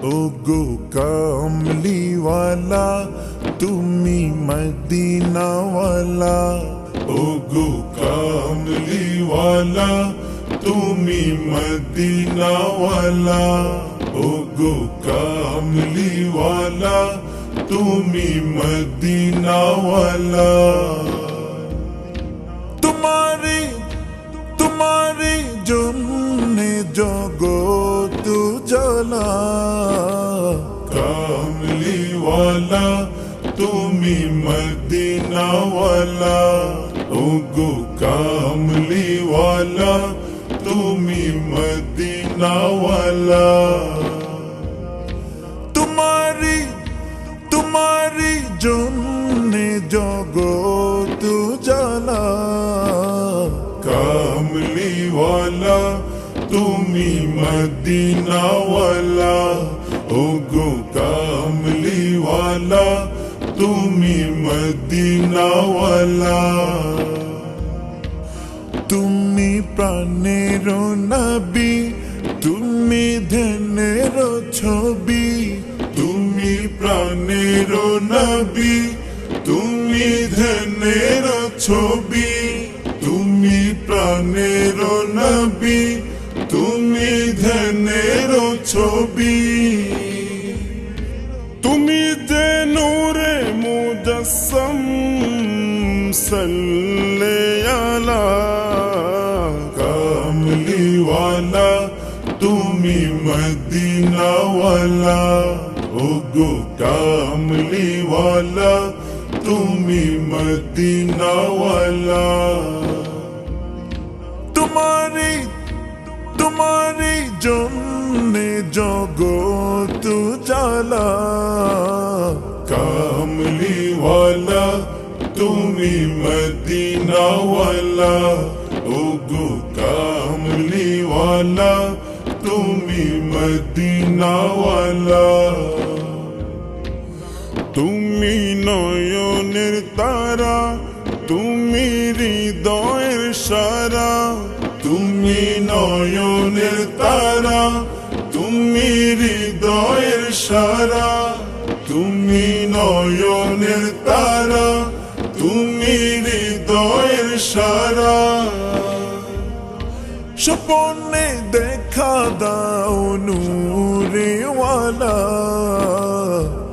ওগো কামলিওয়ালা তুমি মদিনাওয়ালা ওগো কামলিওয়ালা তুমি মদিনাওয়ালা ওগো কামলিওয়ালা তুমি মদিনাওয়ালা तुम्हारी जन्ने जगत जला कामलीवाला तुमी मदीनावाला ओगो कामलीवाला तुमी मदीनावाला तुम्हारी जन्ने जगत जला कामलीवाला तुमी मदीनावाला ओगो कामलीवाला तुमी मदीनावाला तुमी प्राणेर नबी तुमी ध्यानेर छवि तुमी प्राणेर नबी तुमी ध्यानेर छवि তুমি প্রাণের নবী তুমি ধ্যানের ছবি তুমি যে নূরে মুজাসসাম সাল্লি আলা কামলিওয়ালা তুমি মদিনাওয়ালা ওগো কামলিওয়ালা তুমি মদিনাওয়ালা तुम्हारी जन्ने जगत जला कामलीवाला तुमी मदीनावाला ओगो कामलीवाला तुमी मदीनावाला तुमी नयनेर तारा तुमी हृदयेर सारा तुमी नयनेर तारा तुमी हृदयेर सारा तुमी नयनेर तारा तुमी हृदयेर सारा স্বপ্নে দেখা দাও নূরেওয়ালা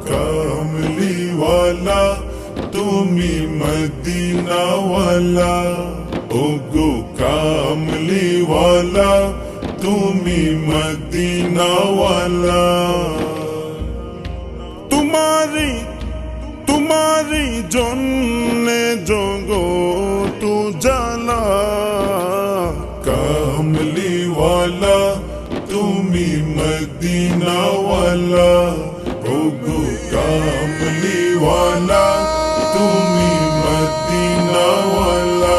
কামলিওয়ালা তুমি মদিনাওয়ালা ওগো কামলিওয়ালা তুমি মদিনাওয়ালা तुम्हारी जन्ने जगत जला कामलीवाला तुमी मदीनावाला ओगो कामलीवाला तुमी मदीनावाला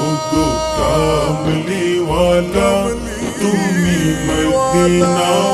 ओगो कामलीवाला तुमी मदीना